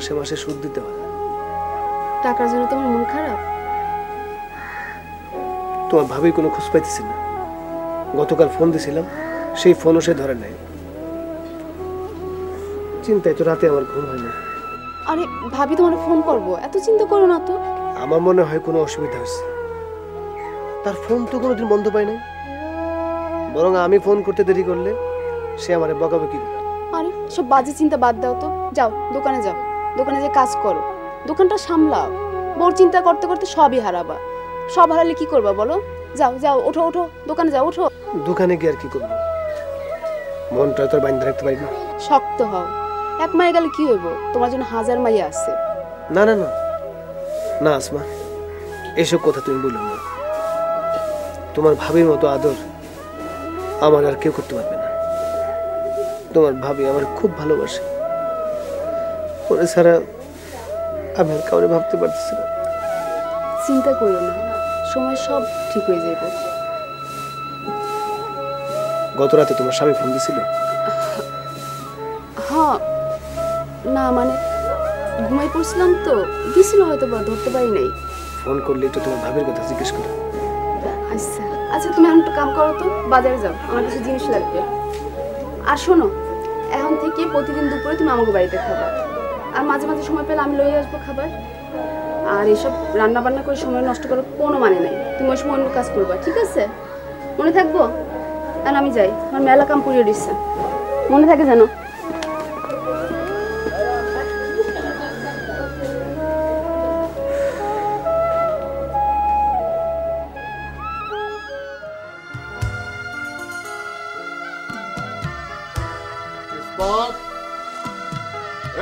মাসে মাসে সুদ দিতে হয়। টাকার জন্য তোমার মন খারাপ? তোমার ভাবি কোনো খোঁজ পাইতেছি না। গতকাল ফোন দিছিলাম, সেই ফোনও সে ধরে নাই। চিন্তায় তো রাতে আমার ঘুম হয় না। আরে ভাবি তোমার ফোন করবো, এত চিন্তা করো না তো। আমার মনে হয় কোনো অসুবিধা হয়েছে। তার ফোন তো কোনোদিন বন্ধ পায় নাই, বরং আমি ফোন করতে দেরি করলে সে আমারে বকাবকি করে। আরে সব বাজে চিন্তা বাদ দাও তো, যাও দোকানে যাও, দোকানে যে কাজ করো, দোকানটা সামলাও। বড় চিন্তা করতে করতে সবই হারাবা। সব হারালে কি করবা বলো? যাও যাও, ওঠো ওঠো, দোকানে যাও, ওঠো। দোকানে গিয়ে আর কি করবো? মনটা তো বাইন্ধে রাখতে পারি না। শক্ত হও, এক মায়ে গেলে কি হইব? তোমার জন্য হাজার মাইয়া আছে। না না না না আসমা, এসব কথা তুমি বললো না। তোমার ভাবির মতো আদর আমার আর কেউ করতে পারবে না। তোমার ভাবি আমার খুব ভালোবাসে, ওরে ছাড়া আমি আর কাউরে ভাবতে পারতেছি না। চিন্তা করো না, সময় সব ঠিক হয়ে যাবে। গত রাতে তোমার স্বামী ফোন দিছিল? হ্যাঁ, না মানে ঘুমাই পড়ছিলাম তো, দিছিল হয়তো, বা ধরতে পারি নাই। ফোন করলে একটু তোমার ভাবির কথা জিজ্ঞেস করো। আচ্ছা আচ্ছা, তুমি এখন একটা কাম করো তো, বাজারে যাও, আমার কিছু জিনিস লাগবে। আর শোনো, এখন থেকে প্রতিদিন দুপুরে তুমি আমাকে বাড়িতে খাবার, আর মাঝে মাঝে সময় পেলে আমি লইয়ে আসবো খাবার। আর এসব রান্না বান্না করে সময় নষ্ট করার কোনো মানে নাই। তুমি ওই সময় অন্য কাজ করবা, ঠিক আছে? মনে থাকবো? আর আমি যাই, আমার মেলা কাম পুড়িয়ে দিচ্ছে, মনে থাকে জানো।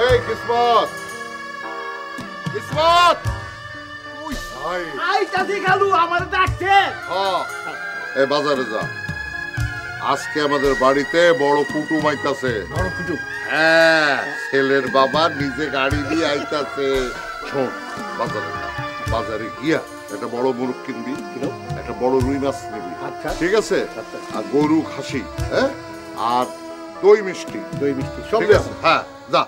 এই কিসমত, কিসমত ওই ভাই আইতাছি খালু, আমার ডাকছে। হ্যাঁ, এই বাজারে যা। আজকে আমাদের বাড়িতে বড় কুটুম আইতাছে। বড় কুটুম? হ্যাঁ, ছেলের বাবা নিজে গাড়ি দিয়ে আইতাছে। শোন, বাজারে যা, বাজারে গিয়া একটা বড় মুরগ কিনবি, একটা বড় রুই মাছ নিবি। আচ্ছা ঠিক আছে? আর গরু খাসি, হ্যাঁ, আর দই মিষ্টি। দই মিষ্টি সব ঠিক আছে? হ্যাঁ, যা।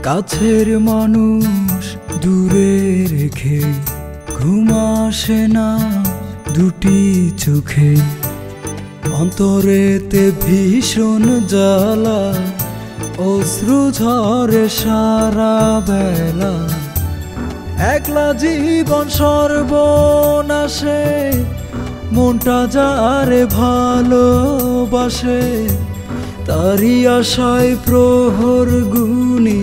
কাছের মানুষ দূরে রেখে ঘুম আসে না দুটি চোখে, অন্তরেতে ভীষণ জ্বালা, অশ্রু ঝরে সারা বেলা। একলা জীবন সর্বনাশে, মনটা যারে ভালোবাসে, তারি আশায় প্রহর গুনি,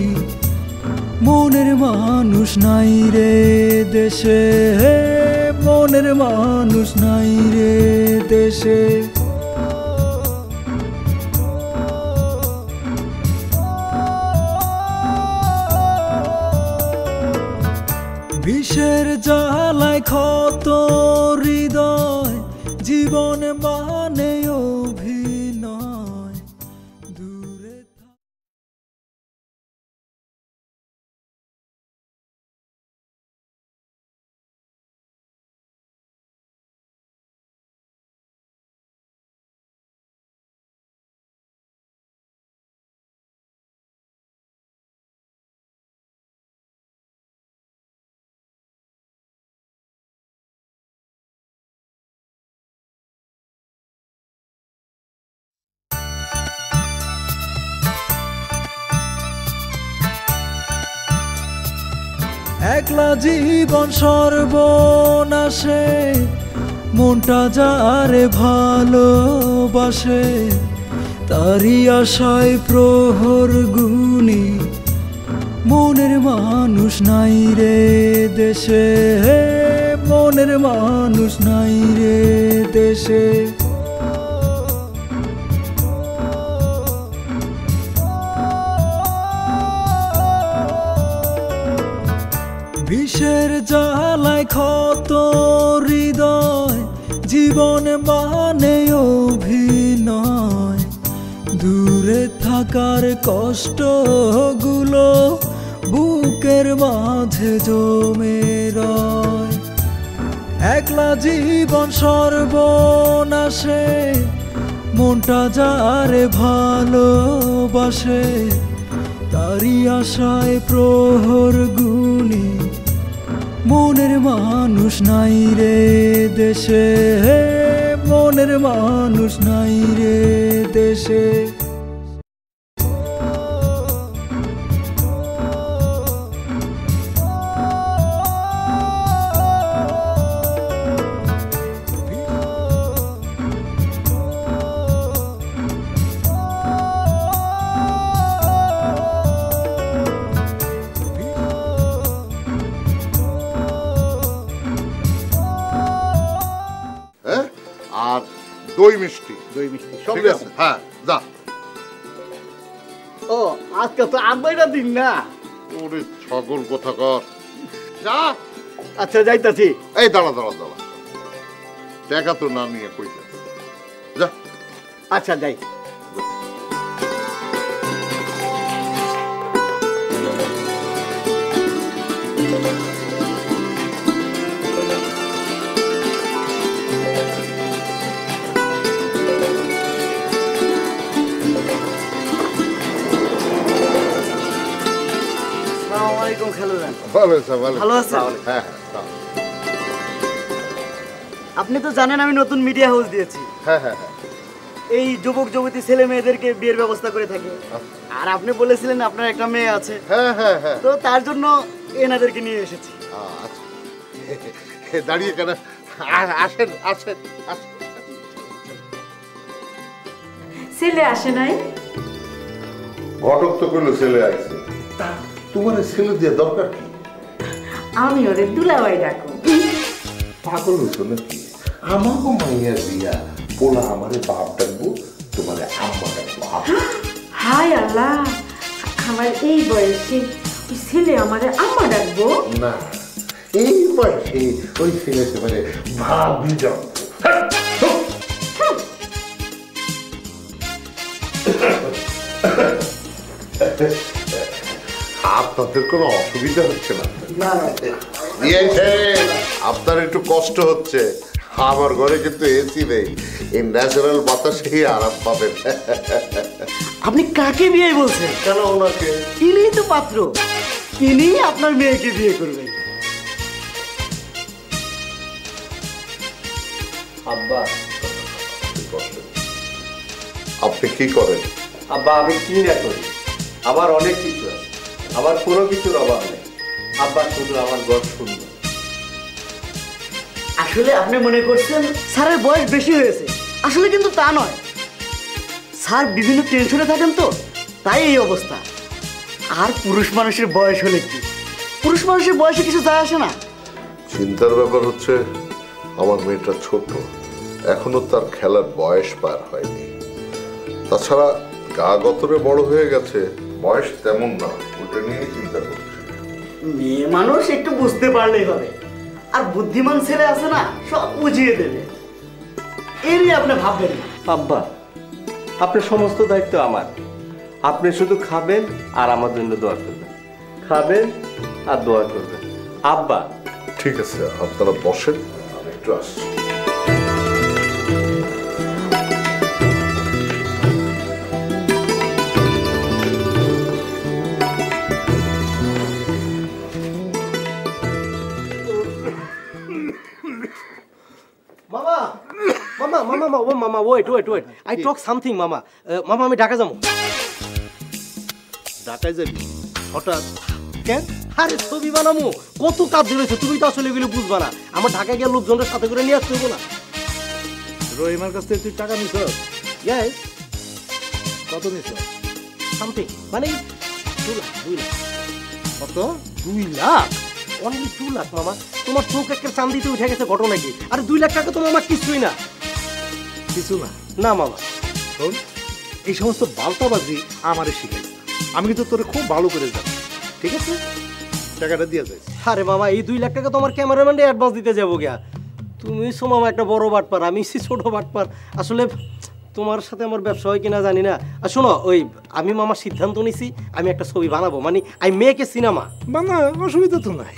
মনের মানুষ নাই রে দেশে, মনের মানুষ নাই রে দেশে। বিষের জ্বালায় ক্ষত হৃদয়, জীবন মানে অভিনয়, দূরে একলা জীবন সর্বনাশে, মনটা যারে ভালোবাসে, তারি আশায় প্রহর গুনি, মনের মানুষ নাই রে দেশে, মনের মানুষ নাই রে দেশে। বিষের জ্বালায় ক্ষত হৃদয়, জীবন মানে অভিনয়, দূরে থাকার কষ্টগুলো বুকের মাঝে জমে রয়। একলা জীবন সর্বনাশে, মনটা যারে ভালোবাসে, আশায় প্রহর গুনি মনের মানুষ নাই রে দেশে, মনের মানুষ নাই রে দেশে। হ্যাঁ, আর দই মিষ্টি। দই মিষ্টি সব ঠিক আছে, হ্যাঁ যা। ও আজকে তো আব্বাইরা দিন না। ওরে ছাগল কোথাকার, যা। আচ্ছা যাইতাছি। এই দাঁড়া দাঁড়া দাঁড়া, টাকা তো না নিয়ে কই যাস, যা। আচ্ছা যাই। আসসালামু আলাইকুম খালুজান। ভালো আছে, ভালো। ভালো আছেন? হ্যাঁ হ্যাঁ আপনি তো জানেন আমি নতুন মিডিয়া হাউস দিয়েছি, হ্যাঁ হ্যাঁ হ্যাঁ। এই যুবক যুবতী ছেলে মেয়েদেরকে বিয়ের ব্যবস্থা করে থাকি। আর আপনি বলেছিলেন আপনার একটা মেয়ে আছে, হ্যাঁ হ্যাঁ হ্যাঁ। তো তার জন্য এনাদেরকে নিয়ে এসেছি। আচ্ছা, দাঁড়িয়ে কেন, আসেন আসেন আসেন। ছেলে আসে নাই? ঘটক তো কইলো ছেলে আইছে, তা তোমার ছেলে দিয়ে দরকার কি? আমি ওরে দুলাভাই ডাকো। পাগল হইছো নাকি? আমাকে মাইয়া দিয়া পোলা আমারে বাপ ডাকবো, তোমারে আম্মা ডাকবো। হায় আল্লাহ, আমার এই বয়সে ওই ছেলে আমারে আম্মা ডাকবো? না, এই বয়সে ওই ছেলেতে মানে ভাবি যাও। আপনাদের কোনো অসুবিধা হচ্ছে না? আপনার একটু কষ্ট হচ্ছে, আমার ঘরে কিন্তু এসি নেই, এই ন্যাচারাল বাতাসেই আরাম পাবেন। আপনি কাকে বিয়ে বলছেন? কেন ওনাকে? ইনিই তো পাত্র, ইনি আপনার মেয়েকে বিয়ে করবেন। আব্বা, আপনি কি করেন? আব্বা আমি কি না করি, আমার অনেক কিছু আছে, আমার কোনো কিছুর অভাব নেই। আব্বা শুধু আমার ঘর সুন্দর। আসলে আপনি মনে করছেন স্যারের বয়স বেশি হয়েছে, আসলে কিন্তু তা নয়। স্যার বিভিন্ন টেনশনে থাকেন তো, তাই এই অবস্থা। আর পুরুষ মানুষের বয়স হলে কি, পুরুষ মানুষের বয়সে কিছু যায় আসে না। চিন্তার ব্যাপার হচ্ছে আমার মেয়েটা ছোট, এখনো তার খেলার বয়স পার হয়নি। তাছাড়া গা গতরে বড় হয়ে গেছে, বয়স তেমন না, ওটা নিয়ে চিন্তা করছে। মেয়ে মানুষ একটু বুঝতে পারলেই হবে, আর বুদ্ধিমান ছেলে আছে না, সব বুঝিয়ে দেবে। এই নিয়ে আপনি ভাববেন না। আব্বা, আপনার সমস্ত দায়িত্ব আমার। আপনি শুধু খাবেন আর আমার জন্য দোয়া করবেন, খাবেন আর দোয়া করবেন। আব্বা ঠিক আছে, আপনারা বসেন, আমি একটু আসছি। মামা মামা মামা মামা ও মামা wait wait wait, I talk something মামা। মামা আমি ঢাকা যাবো। ঢাকায় যাবি হঠাৎ? কেন? আরে ছবি বানামু, কত কাজ রয়েছে, তুমি তো আসলে এগুলো বুঝবা না। আমার ঢাকায় গিয়ে লোকজনের সাথে করে নিয়ে আসতে হবো না? রহিমার কাছ থেকে তুই টাকা নিছ? ইয়েস, কত নিছ? সামথিং মানে 2 লাখ। 2 লাখ? কত? 2 লাখ? অনলি 2 লাখ মামা। তোমার চোখ একটা চান্দিতে উঠে গেছে, ঘটনা কি? আরে 2 লাখ টাকা তো মামা কিছুই না। কিছু না? না মামা, শোন, এই সমস্ত বালতাবাজি আমারে শিখাইছে, আমি কিন্তু তোরে খুব ভালো করে জানি, ঠিক আছে? টাকাটা দিয়ে যাইস। আরে মামা এই 2 লাখ টাকা তো আমার ক্যামেরাম্যানকে অ্যাডভান্স দিতে যাবো গিয়া। তুমি সো মামা একটা বড় বাটপার, আমি ছোট বাটপার। আসলে তোমার সাথে আমার ব্যবসা হয় কিনা জানি না। আর শোনো, ওই আমি মামা সিদ্ধান্ত নিছি আমি একটা ছবি বানাবো, মানে আই মেক এ সিনেমা। বানা, অসুবিধা তো নাই।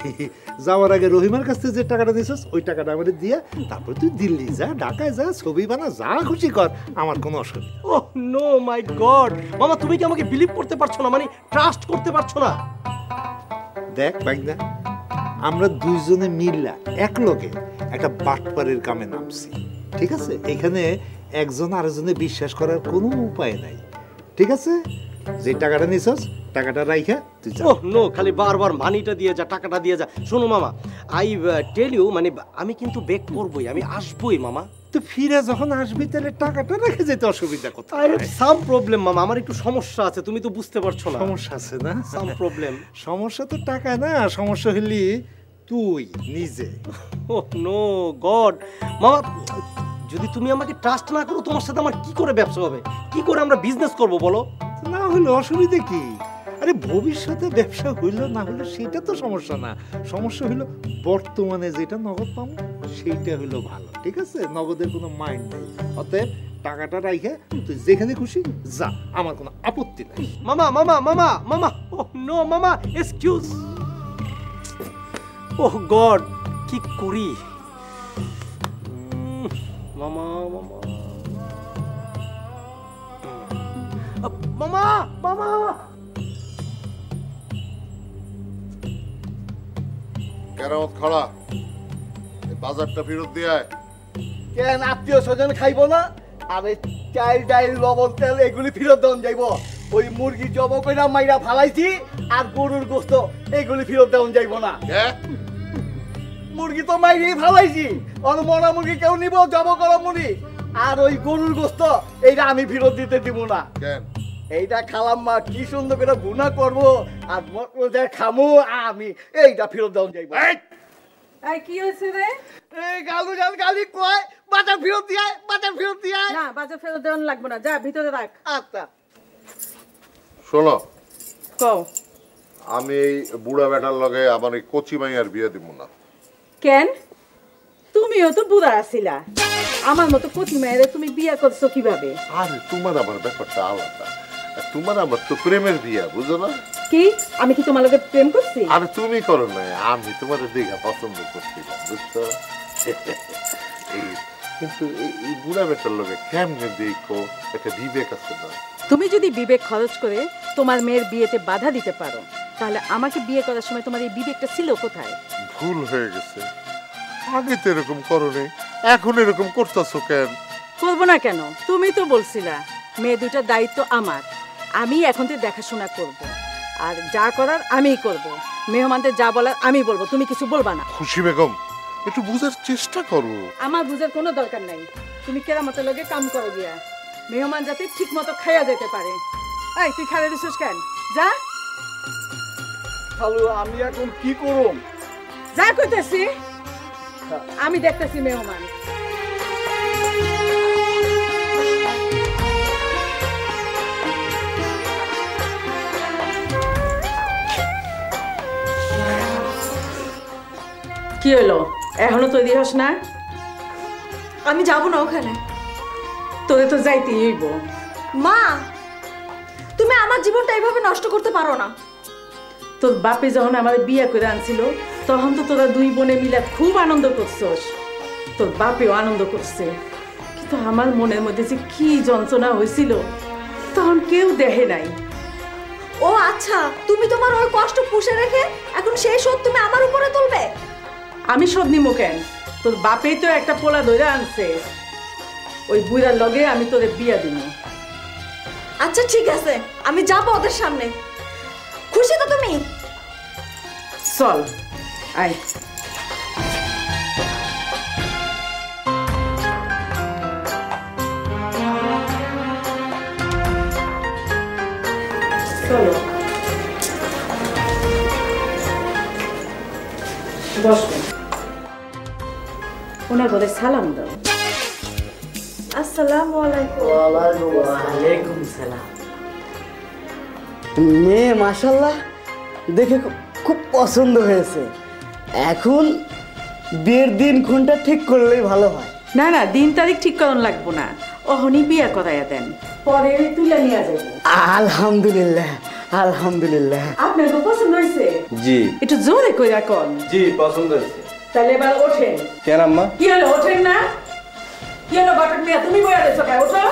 যাওয়ার আগে রহিমার কাছ থেকে যে টাকাটা নিছিস ওই টাকাটা আমাদের দিয়া তারপর তুই দিল্লি যা, ঢাকায় যা, ছবি বানা, যা খুশি কর, আমার কোনো অসুবিধা। ওহ নো মাই গড মামা, তুমি কি আমাকে বিলিভ করতে পারছো না, মানে ট্রাস্ট করতে পারছো না? দেখ ভাইনা, আমরা দুইজনে মিল্লা এক লগে একটা বাটপারের কামে নামছি, ঠিক আছে? এখানে একজন আরেকজনে বিশ্বাস করার কোনো উপায় নাই, ঠিক আছে? যে টাকাটা নিছস টাকাটা রাইখা তুই যা। ওহ নো, খালি বারবার মানিটা দিয়ে যা, টাকাটা দিয়ে যা। শোনো মামা, আই টেল ইউ, মানে আমি কিন্তু বেক করবই, আমি আসবই মামা। তো ফিরে যখন আসবি তাহলে টাকাটা রেখে যেতে অসুবিধা কোথায়? আই হ্যাভ সাম প্রবলেম মামা, আমার একটু সমস্যা আছে, তুমি তো বুঝতে পারছো না। সমস্যা আছে না? সাম প্রবলেম। সমস্যা তো টাকা না, সমস্যা হলি তুই নিজে। ওহ নো গড মামা, যদি তুমি আমাকে ট্রাস্ট না করো তোমার সাথে আমার কি করে ব্যবসা হবে, কি করে আমরা বিজনেস করব বলো? না হলে অসুবিধা কি? আরে ভবিষ্যতে ব্যবসা হইলো না হলো সেটা তো সমস্যা না, সমস্যা হইলো বর্তমানে যেটা নগদ পাবো সেইটা হইলো ভালো, ঠিক আছে? নগদের কোনো মাইন্ড নেই, অতএব টাকাটা রাইখে তুই যেখানে খুশি যা, আমার কোনো আপত্তি নাই। মামা মামা মামা মামা, ওহ নো মামা, এক্সকিউজ। ওহ গড, কি করি? মামা মামা মামা মামা। কেরামত খড়া, এই বাজারটা ফেরত দিয়ে আয়। কেন আত্মীয় স্বজন খাইবো না? আরে চাল ডাইল লবণ তেল এগুলি ফেরত দেওয়া যাইব। ওই মুরগি জব কইরা মাইরা ফালাইছি আর গরুর গোস্ত এগুলি ফেরত দেওয়া যাইব না। মুরগি তো মাইরেই ফালাইছি, আর মরা মুরগি কেউ নিব? জব করা মুরগি আর ওই গরুর গোস্ত এইটা আমি ফেরত দিতে দিব না। এইটা খালাম মা কি সুন্দর করে ভুনা করবো আর খামু, আমি এইটা ফেরত দেওয়া যাইব। এই কি হয়েছে রে? এই গালু জান গালি কয় বাজার ফেরত দিয়ে, বাজার ফেরত দিয়ে। না, বাজার ফেরত দেওয়ান লাগবে না, যা ভিতরে রাখ। আচ্ছা শোনো, কও। আমি এই বুড়া বেটার লগে আমার এই কচি মাইয়ার বিয়ে দিব না। কেন? তুমিও তো বুড়া আছিলা, আমার মতো কচি মেয়েরে তুমি বিয়ে করছো কিভাবে? আরে তোমার আমার ব্যাপারটা আলাদা, তোমার আমার তো প্রেমের বিয়া, বুঝো না? কি আমি কি তোমার লগে প্রেম করছি? আরে তুমি করো না, আমি তোমার দেখা পছন্দ করছিলাম, বুঝছো? কিন্তু এই বুড়া বেটার লগে কেমনে দেখো, একটা বিবেক আছে না? তুমি যদি বিবেক খরচ করে তোমার মেয়ের বিয়েতে বাধা দিতে পারো, তাহলে আমাকে বিয়ে করার সময় তোমার এই বিবেকটা ছিল কোথায়? ভুল হয়ে গেছে, আগে তো এরকম করো নি, এখন এরকম করতেছো কেন? করবো না কেন? তুমি তো বলছিলা মেয়ে দুটার দায়িত্ব আমার, আমি এখন থেকে দেখাশোনা করব, আর যা করার আমিই করব, মেহমানদের যা বলার আমি বলবো, তুমি কিছু বলবা না। খুশি বেগম, একটু বুঝার চেষ্টা করো। আমার বুঝার কোনো দরকার নাই, তুমি কেরামতের লগে কাম করো গিয়া, মেহমান যাতে ঠিক মতো খাইয়া যেতে পারে। এই তুই খাইয়া দিছিস কেন? যা। খালু আমি এখন কি করুম? যা কইতেছি, আমি দেখতেছি মেহমান। কি হলো, এখনো তৈরি হস না? আমি যাব না ওখানে। তোরে তো যাইতেই হইব। মা, তুমি আমার জীবনটা এইভাবে নষ্ট করতে পারো না। তোর বাপে যখন আমার বিয়ে করে আনছিল তখন তো তোরা দুই বোনে মিলে খুব আনন্দ করছস, তোর বাপেও আনন্দ করছে, কিন্তু আমার মনের মধ্যে যে কি যন্ত্রণা হয়েছিল তখন কেউ দেখে নাই। ও আচ্ছা, তুমি তোমার ওই কষ্ট পুষে রেখে এখন সেই শোধ তুমি আমার উপরে তুলবে? আমি শোধ নিমো কেন? তোর বাপেই তো একটা পোলা ধরে আনছে, ওই বুড়ার লগে আমি তোরে বিয়া দিব। আচ্ছা ঠিক আছে, আমি যাবো ওদের সামনে। খুশি তো তুমি? চল আয়। চলো বসো, ওনার ঘরে সালাম দাও। আসসালামু আলাইকুম। ওয়ালাইকুম সালাম। মেয়ে মাশাআল্লাহ দেখে খুব পছন্দ হয়েছে, এখন বিয়ের দিন কোনটা ঠিক করলেই ভালো হয়। না না, দিন তারিখ ঠিক করন লাগবো না, অহনি বিয়া করাইয়া দেন, পরে তুলে নিয়ে যাবো। আলহামদুলিল্লাহ, আলহামদুলিল্লাহ। আপনার তো পছন্দ হয়েছে? জি। একটু জোরে কইরা কোন। জি, পছন্দ হয়েছে। তাহলে এবার ওঠেন। কেন আম্মা? কি হলো, ওঠেন না? কি হলো ঘটক মিয়া, তুমি বইয়া রয়েছো কে? ওঠো।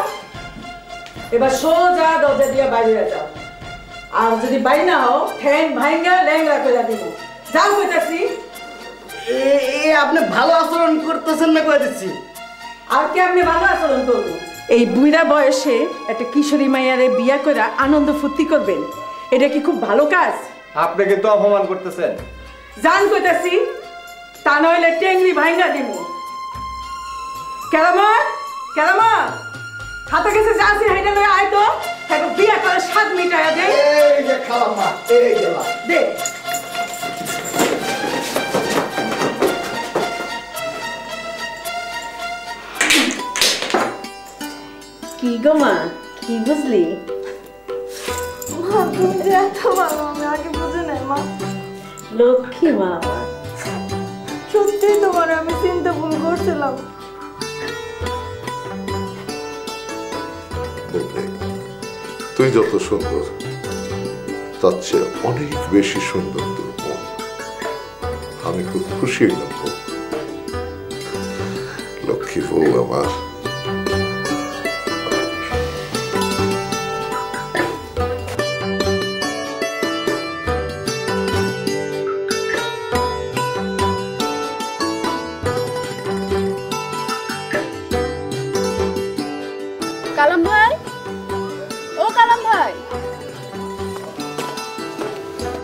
এবার সোজা দরজা দিয়ে বাইরে যাও, আর যদি বাইরে না হও ঠ্যাং ভাঙ্গা ল্যাংড়া কইরা দিব। যাও কইতাছি। আপনি ভালো আচরণ করতেছেন না কয়ে দিচ্ছি। আর কি আপনি ভালো আচরণ করবো? এই বুড়া বয়সে একটা কিশোরী মাইয়ারে বিয়া করে আনন্দ ফুর্তি করবেন, এটা কি খুব ভালো কাজ? আপনি কিন্তু অপমান করতেছেন। জান কইতাছি, তা নইলে টেংরি ভাঙ্গা দিব। কেরামত, কেরামত, হাতে গেছে যাচ্ছি, হাইটা লয়ে আয় তো। এখন বিয়া করে 7 মিটায়া দে। এই যে খালাম্মা, এই গেলা দে। কি গো মা, কি বুঝলি? মা তুমি যে এত ভালো আমি আগে বুঝে নাই মা। লক্ষ্মী মা আমার। সত্যিই তোমার আমি চিন্তা ভুল করছিলাম। তুই যত সুন্দর তার চেয়ে অনেক বেশি সুন্দর তোর মন। আমি খুব খুশি হইলাম বউ। লক্ষ্মী বউ আমার। কালাম ভাই, ও কালাম ভাই,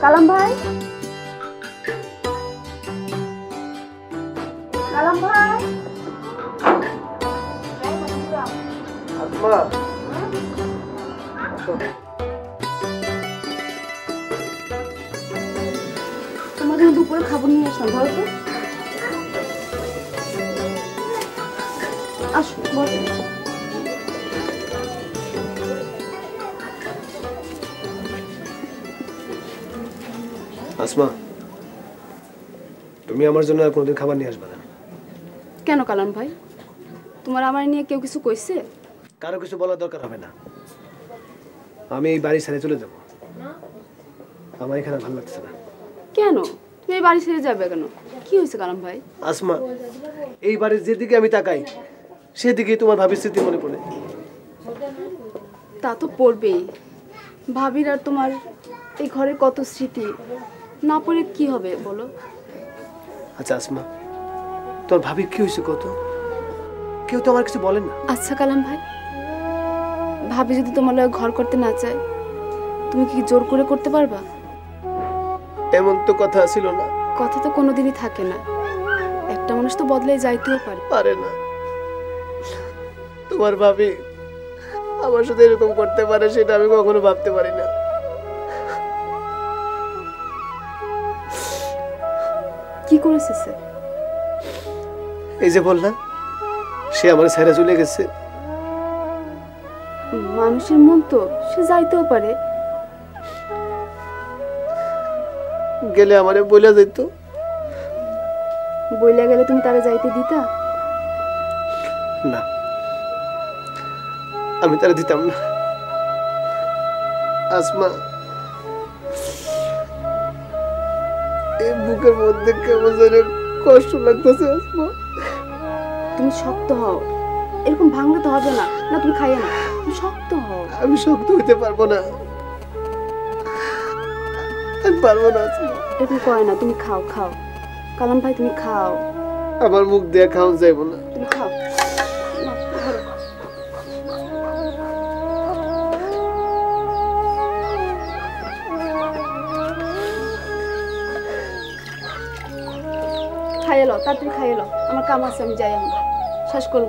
কালাম ভাই, কালাম ভাই। আসমা, তোমার জন্য দুপুরে খাবার নিয়ে আসলাম, ধরো তো। আসো বসো। আসমা, তুমি আমার জন্য আর কোনোদিন খাবার নিয়ে আসবে না। কেন কালাম ভাই, তোমার আমার নিয়ে কেউ কিছু কইছে? কারো কিছু বলার দরকার হবে না। আমি এই বাড়ি ছেড়ে চলে যাব। আমার এখানে ভালো লাগছে না। কেন তুমি এই বাড়ি ছেড়ে যাবে কেন? কি হয়েছে কালাম ভাই? আসমা, এই বাড়ির যেদিকে আমি তাকাই সেদিকেই তোমার ভাবির স্মৃতি মনে পড়ে। তা তো পড়বেই। ভাবির আর তোমার এই ঘরের কত স্মৃতি, না পড়ে কি হবে বলো? আচ্ছা আসমা, তোর ভাবির কি হয়েছে কত? কেউ তো আমার কিছু বলেন না। আচ্ছা কালাম ভাই, ভাবি যদি তোমার লগে ঘর করতে না চায়, তুমি কি জোর করে করতে পারবা? এমন তো কথা ছিল না। কথা তো কোনোদিনই থাকে না, একটা মানুষ তো বদলে যাইতেও পারে। পারে না। তোমার ভাবি আমার সাথে এরকম করতে পারে সেটা আমি কখনো ভাবতে পারি না। কি করেছে সে? এই যে বললাম, সে আমার ছেড়ে চলে গেছে। মানুষের মন তো, সে যাইতেও পারে। গেলে আমারে বইলা যেত। বইলা গেলে তুমি তারা যাইতে দিতা? না, আমি তারা দিতাম না। আসমা, এই বুকের মধ্যে কেমন যেন কষ্ট লাগতেছে। আসমা, তুমি শক্ত হও, এরকম ভাঙলে তো হবে না। না তুমি খাইয়ে না, তুমি শক্ত হও। আমি শক্ত হইতে পারবো না, আমি পারবো না। আসমা, এরকম করে না, তুমি খাও খাও। কালাম ভাই তুমি খাও। আমার মুখ দিয়ে খাওয়া যাইব না। তুমি খাও না, ধরো। খাইয়ে লো, তাড়াতাড়ি খাইয়ে লো, আমার কাম আছে, আমি যাই। আমি শেষ করো।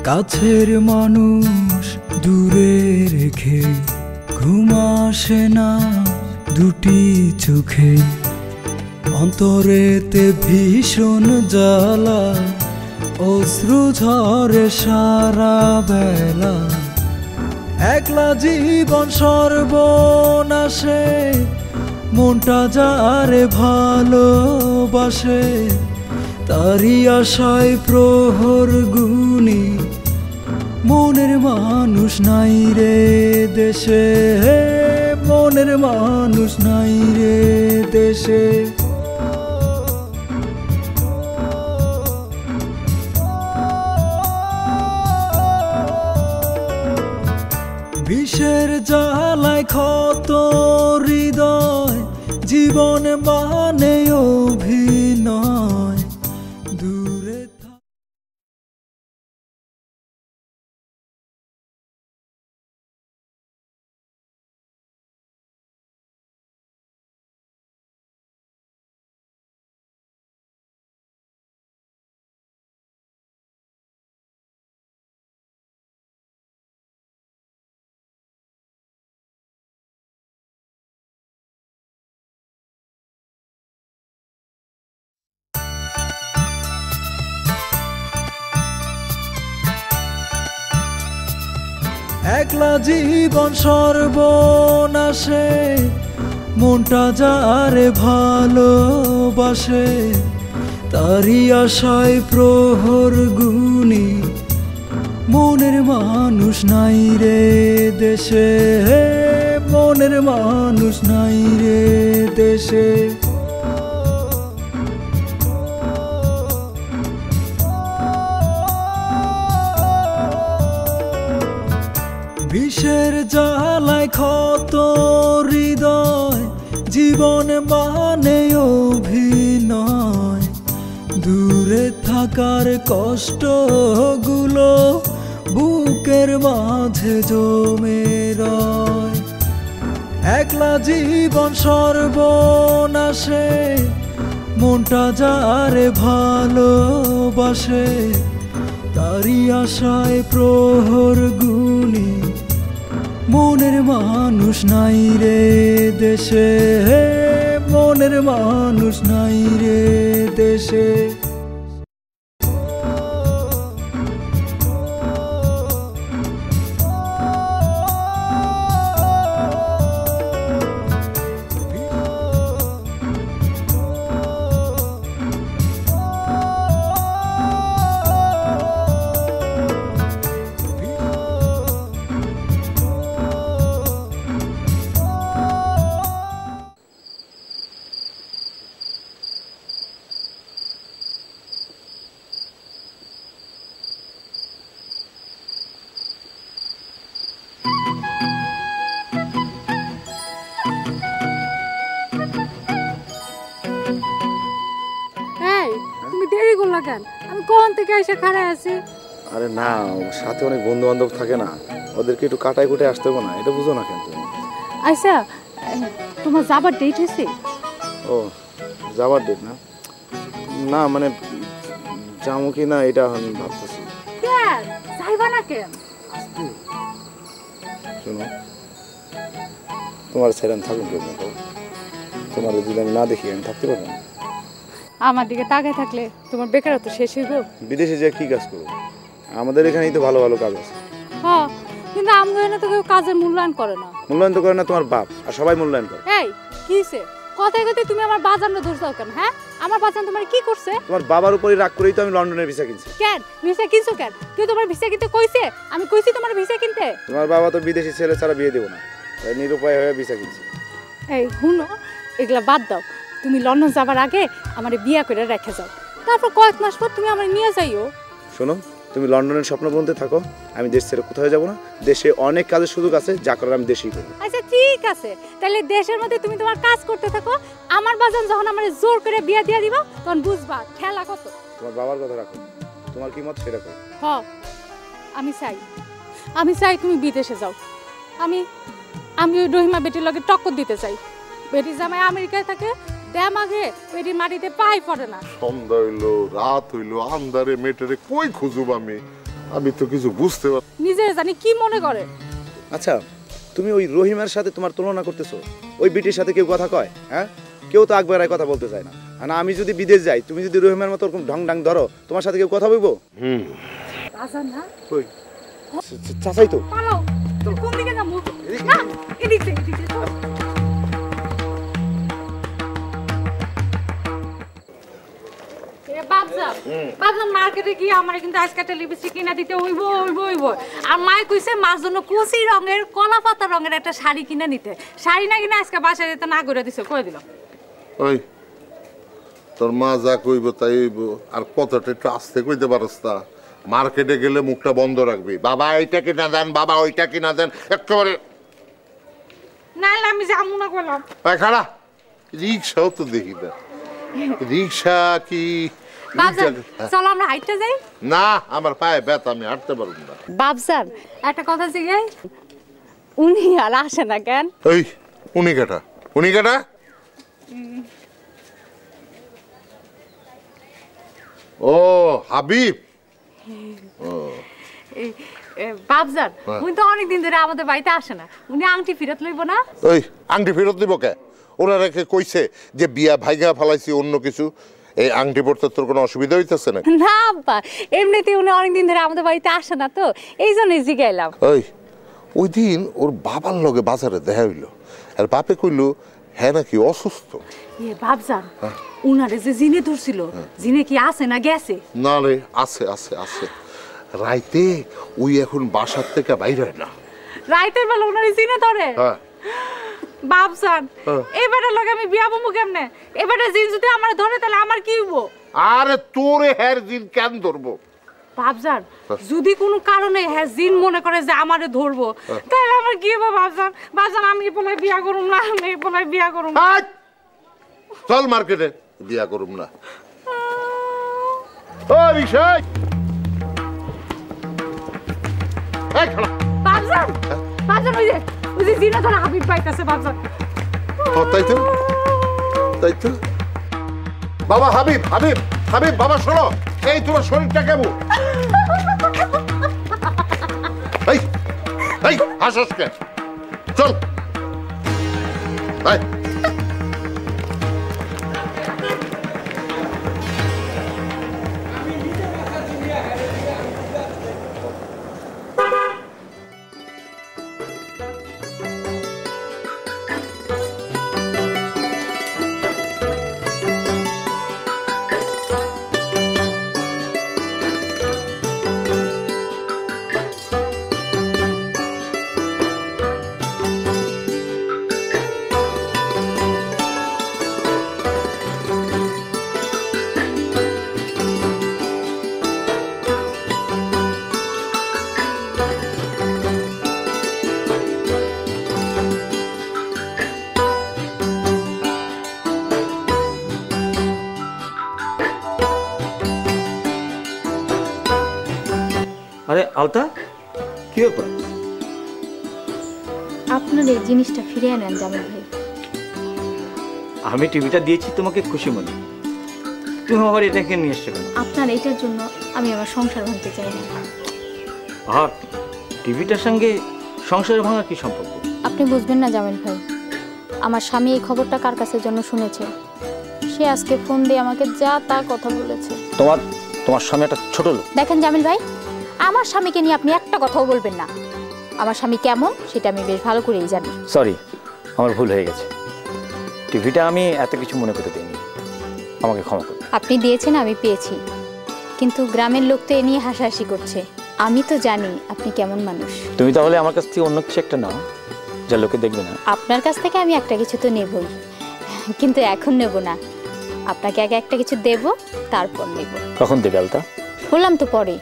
কাছের মানুষ দূরে রেখে ঘুম আসে না দুটি চোখে, অন্তরেতে ভীষণ জ্বালা, অশ্রু ঝরে সারা বেলা। একলা জীবন সর্বনাশে, মনটা যারে ভালোবাসে, তারই আশায় প্রহর গুনি, মনের মানুষ নাই রে দেশে, মনের মানুষ নাই রে দেশে। বিষের জ্বালায় ক্ষত হৃদয়, জীবন মানে অভিনয়, দূরে একলা জীবন সর্বনাশে, মনটা যারে ভালোবাসে, তারই আশায় প্রহর গুনি, মনের মানুষ নাই রে দেশে, মনের মানুষ নাই রে দেশে। বিষের জ্বালায় ক্ষত হৃদয়, জীবন মানে অভিনয়, দূরে থাকার কষ্টগুলো বুকের মাঝে জমে রয়। একলা জীবন সর্বনাশে, মনটা যারে ভালোবাসে, তারই আশায় প্রহর গুনি, মনের মানুষ নাই রে দেশে, মনের মানুষ নাই রে দেশে। আমি কোন থেকে এসে খাড়া আছি? আরে না, সাথে অনেক বন্ধু বান্ধব থাকে না, ওদেরকে একটু কাটাই কুটে আসতে হবে না, এটা বুঝো না কেন তুমি? আচ্ছা, তোমার যাবার ডেট হয়েছে? ও যাবার ডেট না, না মানে যাবো কি না এটা আমি ভাবতেছি। কেন যাইবা না কেন? শোনো, তোমার ছেড়ে আমি থাকুন কেন? তোমার যদি আমি না দেখি আমি থাকতে পারবো না। আমার দিকে তাকায় থাকলে তোমার বেকারত্ব শেষ হইব। বিদেশে যে কি কাজ করবো? আমাদের এখানেই তো ভালো ভালো কাজ আছে। হ্যাঁ, কিন্তু আমগো এনে তো কেউ কাজের মূল্যায়ন করে না। মূল্যায়ন তো করে না তোমার বাপ, আর সবাই মূল্যায়ন করে। এই কিছে কথায় কথায় তুমি আমার বাজানো ধরছাও কেন? হ্যাঁ, আমার বাজান তোমার কি করছে? তোমার বাবার উপরই রাগ করেই তো আমি লন্ডনের ভিসা কিনছি। কেন ভিসা কিনছো কেন? কেউ তোমার ভিসা কিনতে কইছে? আমি কইছি তোমার ভিসা কিনতে? তোমার বাবা তো বিদেশি ছেলে ছাড়া বিয়ে দেবো না, তাই নিরুপায় হয়ে ভিসা কিনছি। এই শুনো, এগুলা বাদ দাও। তুমি লন্ডন যাবার আগে আমারে বিয়া করে রেখে যাও, তারপর কয়েক মাস পর তুমি আমারে নিয়ে যাইও। শোনো, তুমি লন্ডনের স্বপ্ন বলতে থাকো, আমি দেশ ছেড়ে কোথাও যাব না। দেশে অনেক কাজের সুযোগ আছে, যা করার আমি দেশেই করবো। আচ্ছা ঠিক আছে, তাহলে দেশের মধ্যে তুমি তোমার কাজ করতে থাকো। আমার বাজান যখন আমারে জোর করে বিয়া দিয়া দিবা তখন বুঝবা খেলা কত। তোমার বাবার কথা রাখো, তোমার কি মত সেটা করো। হ্যাঁ, আমি চাই তুমি বিদেশে যাও। আমি ওই রহিমা বেটির লগে টক্কর দিতে চাই। বেটি জামাই আমেরিকায় থাকে, দেমাগে বেটি মাটিতে পাই পড়ে না। সন্ধ্যা হইলো, রাত হইলো, আন্ধারে মেটেরে কই খুঁজুব আমি? আমি তো কিছু বুঝতে পার নিজে জানি কি মনে করে। আচ্ছা তুমি ওই রহিমের সাথে তোমার তুলনা করতেছো? ওই বিটির সাথে কেউ কথা কয়? হ্যাঁ, কেউ তো আকবরায় কথা বলতে চায় না। আর আমি যদি বিদেশ যাই, তুমি যদি রহিমের মতো ওরকম ঢং ঢং ধরো, তোমার সাথে কেউ কথা বলবো? আজান না কই চাচাই তো। পালাও, তুই কোন দিকে যাবো? না এদিকে এদিকে চল। বাবজান মার্কেটে গিয়ে আমার কিন্তু আজকে একটা লিপস্টিক কিনা দিতে হইব। আর মায়ে কইছে মার জন্য কুচি রঙের কলা পাতা রঙের একটা শাড়ি কিনে নিতে। শাড়ি না কিনে আজকে বাসায় যেতে না করে দিছে, কই দিল। ওই তোর মা যা কইব তাই হইব, আর কথাটা একটু আস্তে কইতে পারস তা। মার্কেটে গেলে মুখটা বন্ধ রাখবি। বাবা এইটা কিনা দেন, বাবা ওইটা কিনা দেন, একেবারে না আমি যাবো না বললাম। খাড়া রিক্সাও তো দেখি না। রিক্সা কি বাবজান চলো আমরা হাইটে যাই। না, আমার পায়ে ব্যথা, আমি হাঁটতে পারব না। বাবজান একটা কথা জিজ্ঞাই, উনি আর আসে না কেন? ওই উনি কাটা, উনি কাটা। ও হাবিব। বাবজান উনি তো অনেকদিন ধরে আমাদের বাড়িতে আসে না, উনি আংটি ফেরত লইব না? ওই আংটি ফেরত দিব কে? ওরা রেখে কইছে যে বিয়া ভাইগা ফেলাইছি অন্য কিছু, এই আংটি পড়তে তোর কোনো অসুবিধা হইতেছে না? না আব্বা, এমনিতে উনি অনেকদিন ধরে আমাদের বাড়িতে আসে না তো, এই জন্যই জিগাইলাম। ওই দিন ওর বাবার লগে বাজারে দেখা হইলো, আর বাপে কইলো হ্যাঁ নাকি অসুস্থ। বাবজান উনারে যে জিনে ধরছিল, জিনে কি আছে না গেছে? না রে, আছে আছে আছে। রাইতে ওই এখন বাসার থেকে বাইরে হয় না। রাইতের বেলা উনারে জিনে ধরে? হ্যাঁ বাবজান এবারে লগে আমি বিয়া বমু কেমনে? এবারে জিন যদি আমার ধরে তাহলে আমার কি হইব? আরে তোরে হ্যার জিন কেন ধরবো? বাবজান যদি কোনো কারণে হ্যাঁ জিন মনে করে যে আমারে ধরবো, তাহলে আমার কি হইব বাবজান? বাবজান আমি বলে বিয়া করুম না, আমি বলে বিয়া করুম। চল মার্কেটে, বিয়া করুম না। ও রিক্সা বাবজান, বাবজান ওই যে জিনা ধরে হাবিব পাইতাছে বাবজান। তাই তো, তাই তো। বাবা হাবিব, হাবিব, হাবিব, বাবা শোনো, এই তোমার শরীরটা কেমন? এই এই হাসস কে? চল আয়। আরে আলতা, কি ব্যাপার? আপনার এই জিনিসটা ফিরিয়ে নেন জামিল ভাই। আমি টিভিটা দিয়েছি তোমাকে খুশি মনে, তুমি আবার এটাকে নিয়ে এসছো কেন? আপনার এইটার জন্য আমি আমার সংসার ভাঙতে চাই না। আর টিভিটার সঙ্গে সংসার ভাঙা কি সম্পর্ক? আপনি বুঝবেন না জামিল ভাই, আমার স্বামী এই খবরটা কার কাছে জন্য শুনেছে, সে আজকে ফোন দিয়ে আমাকে যা তা কথা বলেছে। তোমার স্বামী একটা ছোট লোক। দেখেন জামিল ভাই, আমার স্বামীকে নিয়ে আপনি একটা কথাও বলবেন না। আমার স্বামী কেমন সেটা আমি বেশ ভালো করেই জানি। সরি, আমার ভুল হয়ে গেছে। টিভিটা আমি এত কিছু মনে করতে দিইনি, আমাকে ক্ষমা করুন। আপনি দিয়েছেন, আমি পেয়েছি, কিন্তু গ্রামের লোক তো এ নিয়ে হাসাহাসি করছে। আমি তো জানি আপনি কেমন মানুষ। তুমি তাহলে আমার কাছ থেকে অন্য কিছু একটা নাও, যা লোকে দেখবে না। আপনার কাছ থেকে আমি একটা কিছু তো নেবই, কিন্তু এখন নেব না। আপনাকে আগে একটা কিছু দেব, তারপর নেব। কখন দেবে আলতা? বললাম তো পরে।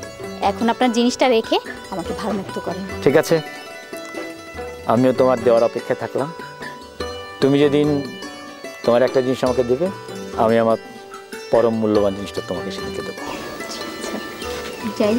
এখন আপনার জিনিসটা রেখে আমাকে ভারমুক্ত করেন। ঠিক আছে, আমিও তোমার দেওয়ার অপেক্ষায় থাকলাম। তুমি যেদিন তোমার একটা জিনিস আমাকে দেবে, আমি আমার পরম মূল্যবান জিনিসটা তোমাকে সেদিকে দেবো। যাই।